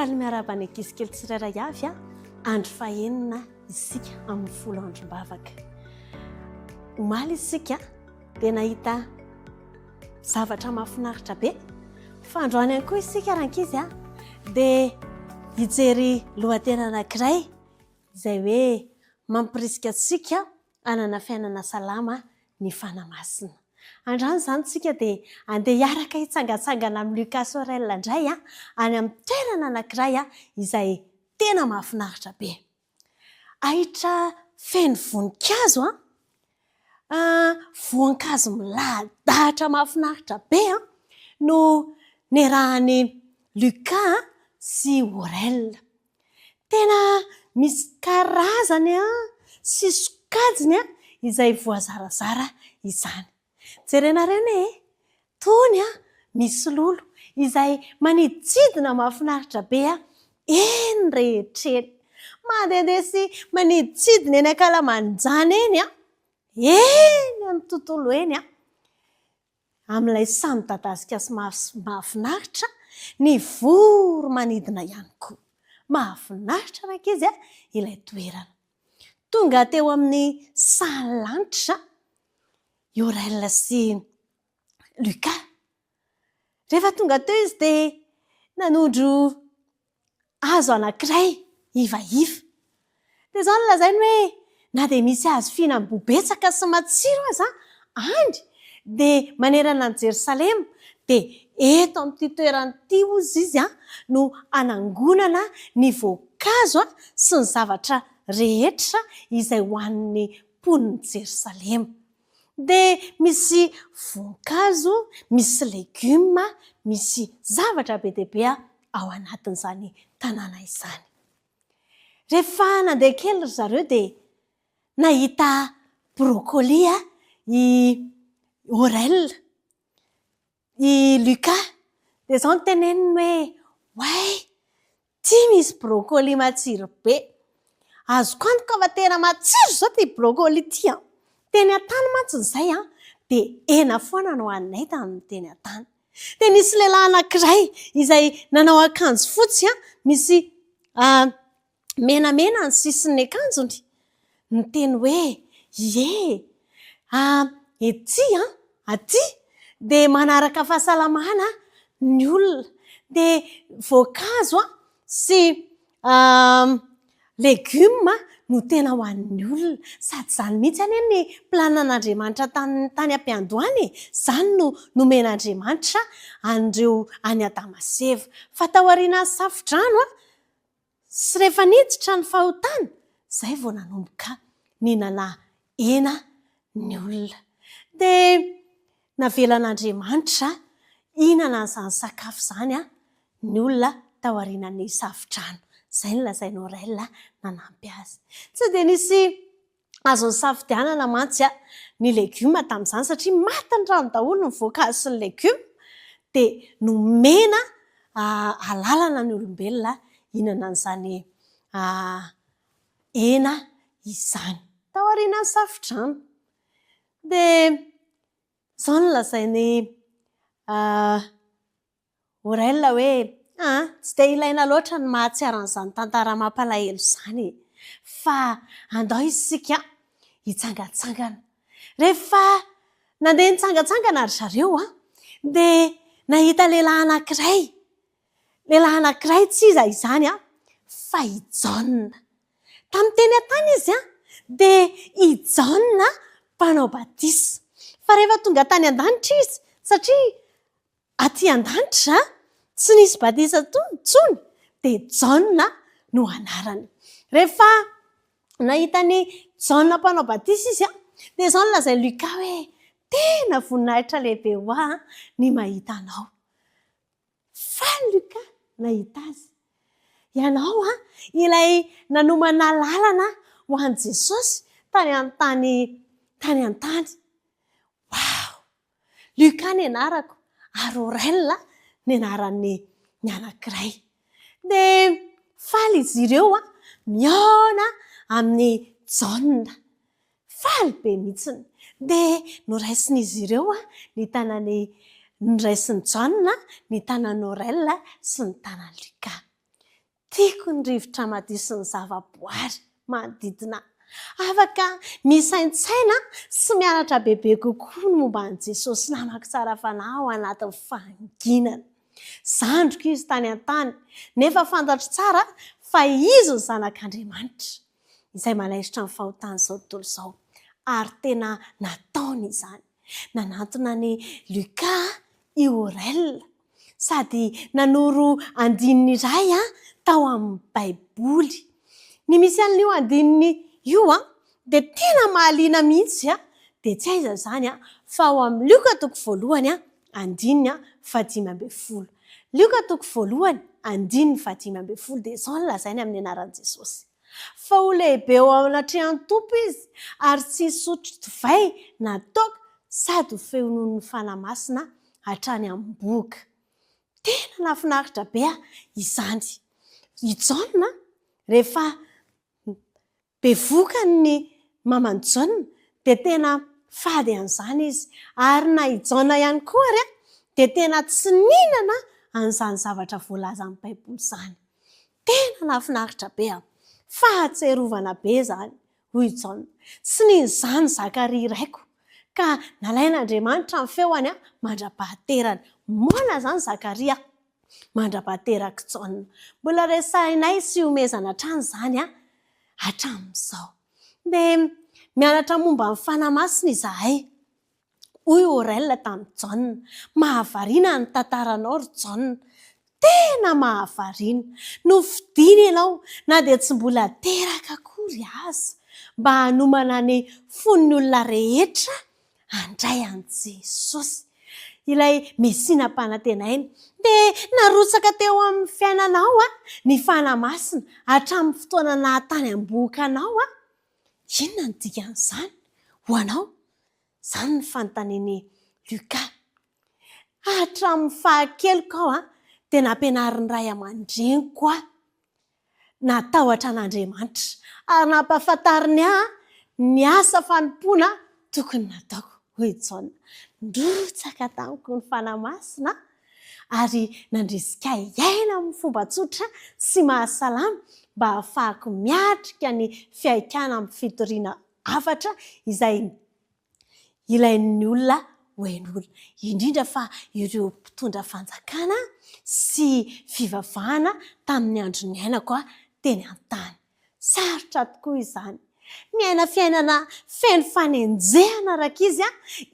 Faly miarabany ankizy kely tsirairay avy andro fahenina isika amin'ny folo androm-bavaka. Omaly isika dia nahita zavatra mahafinaritra be. Fa androany ihany koa isika rankizy dia hijery lohateny anankiray izay hoe mampirisika antsika hanana fiainana salama ny fanamasina. Androany izany tsika dia andeha hiaraka hitsangatsangana amin'ny Lucas Sorel indray any amin'ny toerana anankiray izay tena mahafinaritra be. Ahitra feno voninkazo voankazo milahadahatra mahafinaritra be no niarahany Lucas sy Orel. Tena misy karazany sy sokajiny izay voazarazara izany. Jerenareo tony misy lolo izay maniditsidina mahafinaritra be eny rehetreny. Mandehandeha sy maniditsidina eny ankalamanjana eny eny amin'ny tontolo eny amin'ilay samy midadasika sy mahafinaritra ny voro manidina ihany koa. Mahafinaritra rankizy ilay toerana. Tonga teo amin'ny sahalanitra Orel sy Lucas. Rehefa tonga teo izy dia nanondro hazo anankiray ivaiva. Dia izao no lazainy hoe na dia misy hazo fihinam-bobetsaka sy matsiro aza any dia manerana an'i Jerosalema dia eto amin'ity toerana ity ozy izy no anangonana ny voankazo sy ny zavatra rehetra izay ho an'ny mponiny Jerosalema. Dia misy voankazo, misy legioma, misy zavatra be dia be ao anatin'izany tanàna izany. Rehefa nandeha kely ry zareo dia nahita brocoli i Orel, i Lucas. Dia izao no teneniny hoe ity misy brocoli matsiro be. Azoko antoka fa tena matsiro izao ty brocoli ity. Teny an-tany mantsy izay dia hena foana no hoaninay tamin'ny teny an-tany. Dia nisy lehilahy anankiray izay nanao akanjo fotsy misy menamena ny sisin'ny akanjony. Niteny hoe aty dia manaraka fahasalamana ny olona. Dia voankazo sy legioma no tena ho an'ny olona. Sady izany mihitsy any ny planan'Andriamanitra tany am-piandohany. Izany no nomen'Andriamanitra an'ireo any Adamaseva. Fa tao aorian'ny safodrano sy rehefa niditra ny fahotana, izay vao nanomboka nihinana hena ny olona. Dia navelan'Andriamanitra hihinana an'izany sakafo izany ny olona tao aorian'ny safodrano. Izay no lazainy Orel nanampy azy. Tsy dia nisy azony safidianana mantsy ny legioma tamin'izany satria maty ny rano daholo ny voankazo sy ny legioma. Dia nomena alalana ny olombelona hihinana an'izany hena izany tao aorian'ny safodrano. Dia izao no lazainy Orel hoe tsy dia ilaina loatra ny mahatsiaro an'izany tantara mampalahelo izany. Fa andao isika hitsangatsangana. Rehefa nandeha nitsangatsangana ry zareo dia nahita lehilahy anankiray. Lehilahy anankiray tsy iza izany fa i John. Tamin'ny teny an-tany izy dia i John mpanao batisa. Fa rehefa tonga tany an-danitra izy, satria aty an-danitra tsy nisy batisa intsony, dia John no anarany. Rehefa nahita ny John mpanao batisa izy dia izao no lazainy Lucas hoe tena voninahitra lehibe ho ny mahita anao. Fa Lucas nahita azy. Ianao ilay nanomana lalana ho an'i Jesosy tany an-tany. Wow! Lucas ny anarako ary Orel ny anaran'ny anankiray. Dia faly izy ireo mihaona amin'ny John. Faly be mihitsiny. Dia noraisin'izy ireo ny tanan'ny noraisin'i John ny tanan'ny Orel sy ny tanan'ny Lucas. tiako ny rivotra madio sy ny zavaboary manodidina afaka misaintsaina sy mianatra bebe kokoa ny momba an' Jesosy namako tsara fanahy ao anatin'ny fahanginana. Zandriko izy tany an-tany nefa fantatro tsara fa izy ny zanak'Andriamanitra izay manaisitra ny fahotany izao tontolo izao ary tena nataony izany. Nanantona ny Luka i Orel sady nanoro andininy iray tao amin'ny Baiboly. Ny misy an'io andininy io dia tena mahaliana mihitsy dia tsy aiza izany fa ao amin'ny Luka toko voalohany andininy 15. Luka toko voalohany andininy 15 dia izao no lazainy amin'ny anaran'i Jesosy. Fa ho lehibe ao anatrehan'ny Tompo izy ary tsy sotro divay na toaka sady ho feon'ny fanamasina hatrany amin'ny boka. Tena nafinaritra be izany. Ijaona rehefa bevoka ny mamany Jaona dia tena fady an'izany izy ary na ijaona ihany koa ary dia tena tsy ninana an'izany zavatra voalaza amin'ny Baiboly izany. Tena nafinaritra be fahatserovana be izany hoy Jaona. Tsy nin'izany Zakaria iraiko ka nalain'Andriamanitra ny feoany mandra-pahaterany. Moana izany Zakaria mandra-pahateraka Jaona. Mbola resahinay sy omezana hatrany izany hatramin'izao. Dia mianatra momba ny fanamasina izahay. Hoy Orel tamin'ny Jaona, mahavariana ny tantaranao ry Jaona. Tena mahavariana. Nofidiana ianao na dia tsy mbola teraka akory aza mba hanomana ny fon'ny olona rehetra handray an'i Jesosy. Ilay mesinam-panantenaina dia narotsaka teo amin'ny fiainanao ny fanamasina hatramin'ny fotoana nahatany am-bokanao. Inona ny dikan'izany ho anao? Izany ny fanontaniany Luka. Hatramin'ny fahakeloko ao dia nampianarin'ny ray aman-dreniko natahotra an'Andriamanitra ary nampahafantariny ny asa fanompoana tokony nataoko. Hoy Jaona, ndrotsaka tamiko ny fanamasina ary nandrisika iaina amin'ny fomba tsotra sy mahasalama mba hahafahako miatrika ny fiaikana amin'ny fitoriana hafatra izay ilain'ny olona ho hain'olona. Indrindra fa ireo mpitondra fanjakana sy fivavahana tamin'ny andro ny ainako teny an-tany. Sarotra tokoa izany. Miaina fiainana feno fanenjehana araka izy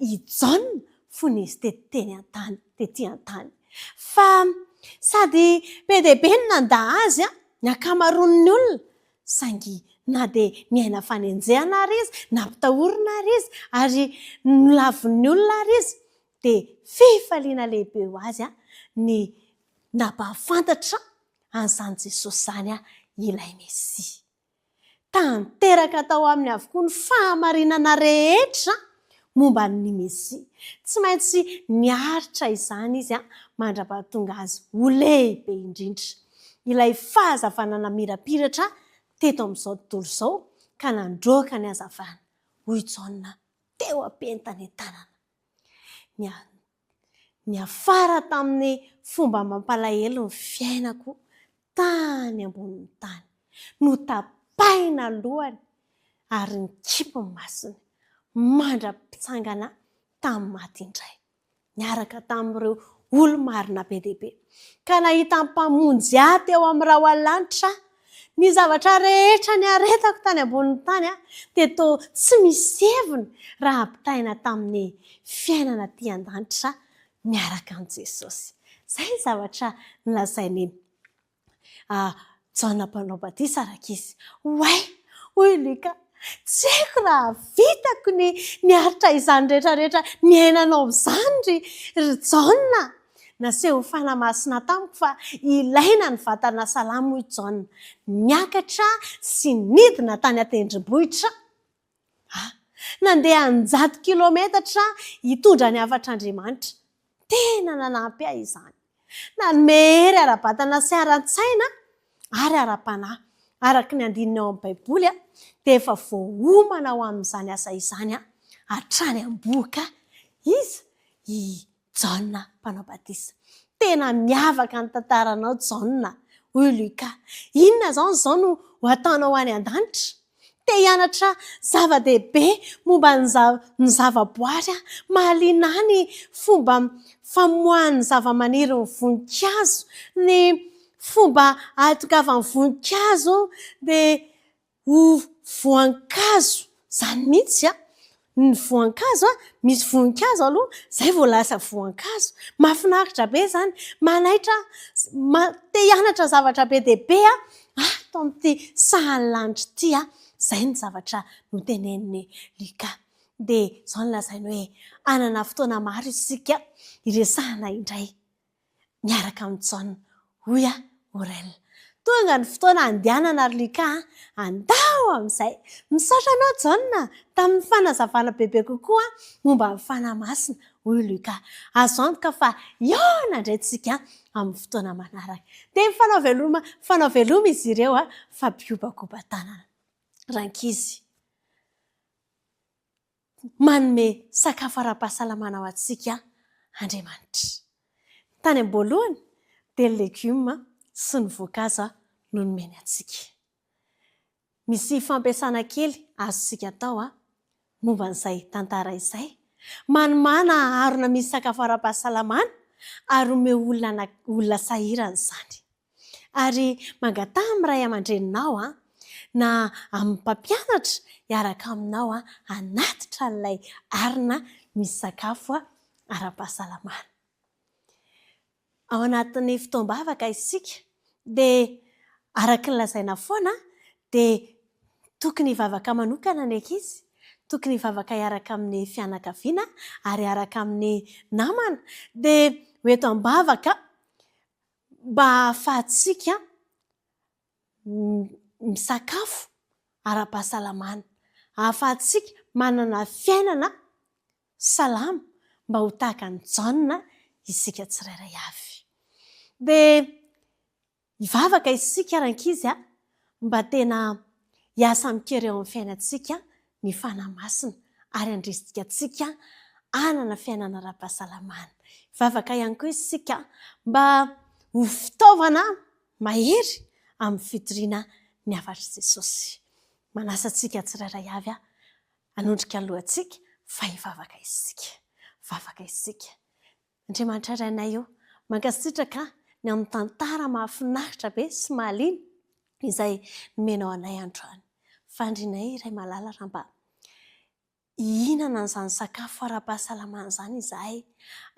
ijaona fony izy teny an-tany, tetỳ an-tany. Fa sady be dia be ny nanda azy ny ankamaroan'ny olona saingy na dia miaina fanenjehana ary izy na mpitahorina ary izy ary nolavin'ny olona ary izy dia fifaliana lehibe ho azy ny nampahafantatra an'izany Jesosy izany ilay Mesia. Tanteraka tao aminy avokoa ny fahamarinana rehetra momba ny Mesia. Tsy maintsy niaritra izany izy mandra-pahatonga azy ho lehibe indrindra. Ilay fahazavanana mirapiratra teto amin'izao tontolo izao ka nandroaka ny hazavana. Hoy Jaona teo am-penitany tanana. Ny afara tamin'ny fomba mampalahelo ny fiainako tany ambonin'ny tany. Notapaina lohany ary nikipo ny masony mandra-pitsangana tamin'ny maty indray. Niaraka tamin'ireo olo-marina be dia be. Ka nahita mpamonjy teo amin'ny rahoalanitra ny zavatra rehetra ny aretako tany ambonin'ny tany dia toa tsy misy heviny raha ampitaina tamin'ny fiainana ty an-danitra miaraka amin'ny Jesosy. Izay zavatra nolazainy Jaona mpanao batisa araka izy. Hoy Luka, tsy haiko raha vitako ny niaritra izany rehetrarehetra ny ainanao izany ry Jaona. Naseho fanamasina tamiko fa ilaina ny vatana salama hoy Jaona. Niakatra sy nidina tany an-tendrombohitra. Nandeha 100 kilometatra hitondra ny hafatr'Andriamanitra. Tena nanampy izany. Nanomery ara-batana sy ara-tsaina ary ara-panahy. Araka ny andininy ao amin'ny Baiboly dia efa voaomana ao amin'izany asa izany hatrany am-boka izy i Jaona mpanao batisa. Tena miavaka ny tantaranao Jaona hoy Luka. Inona zao no ho ataonao any an-danitra? Te hianatra zava-dehibe momba ny zavaboary a, mahaliana ny fomba famoahan'ny zavamaniry ny voninkazo, ny fomba ahatokavan'ny voninkazo dia ho voankazo zany mihitsy a. Ny voankazo a, misy voninkazo aloha zay vao lasa voankazo. Mahafinaritra be zany, manaitra te hianatra zavatra be dehibe a, ato amin'ity sahalanitra ity a. Zay ny zavatra no teneniny Luka. Dia izao no lazainy hoe anana fotoana maro isika iresahana indray miaraka amin'ny John hoy a Aurel. Tonga ny fotoana andehanana ary Luka andao amin'izay. Misaotra anao John tamin'ny fanazavana bebe kokoa momba ny fanahy-masina hoy Luka. Azo antoka fa iona indray tsika amin'ny fotoana manaraka. Dia mifanao veloma izy ireo fa mpiobakobam-tanana. Rankizy, manome sakafo ara-pahasalamana ho antsika Andriamanitra. Tany am-boalohany dia legioma sy ny voankazo no nomeny antsika. Misy fampiasana kely azontsika atao momba n'izay tantara izay. Manomana harona misy sakafo ara-pahasalamana ary omeo olona sahirana izany. Ary mangataha amin'ny ray aman-dreninao na amin'ny mpampianatra hiaraka aminao hanatitra an'ilay harona misy sakafo ara-pahasalamana. Ao anatin'ny fotoam-bavaka isika dia araka ny lazaina foana dia tokony hivavaka manokana ny ankizy, tokony hivavaka hiaraka amin'ny fianakaviana ary hiaraka amin'ny namana. Dia hoeto am-bavaka mba ahafahantsika misakafo ara-pahasalamana, ahafahantsika manana fiainana salama mba ho tahaka ny John isika tsirairay avy. Dia hivavaka isika rankizy mba tena hiasa mikely eo amin'ny fiainantsika ny fanahy-masina ary handrisika antsika hanana fiainana ara-pahasalamana. Hivavaka ihany koa isika mba ho fitaovana mahery amin'ny fidoriana ny hafatry Jesosy. Manasa antsika tsirairay avy hanondrika ny lohantsika fa hivavaka isika. Vavaka isika. Andriamanitra rainay io, mankasitraka ny amin'ny tantara mahafinaritra be sy mahaliana izay nomenao anay androany. Fandrinay iray malala raha mba hihinana an'izany sakafo ara-pahasalamana izany izahay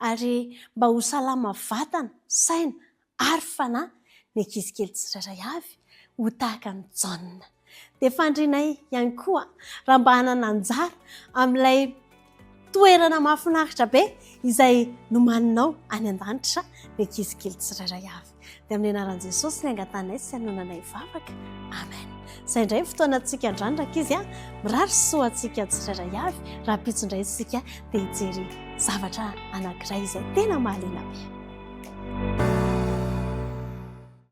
ary mba ho salama vatana, saina ary fanahy ny ankizy kely tsirairay avy ho tahaka ny John. Dia fandrinay ihany koa raha mba hanana anjara amin'ilay toerana mahafinaritra be izay nomaninao any an-danitra ny ankizy kely tsirairay avy. Dia amin'ny anaran'i Jesosy ny angatanay sy hanonanay vavaka. Amen. Izay indray fotoanantsika androany rankizy mirary soantsika tsirairay avy. Raha pitso indray isika dia hijery zavatra anankiray izay tena mahaliana be.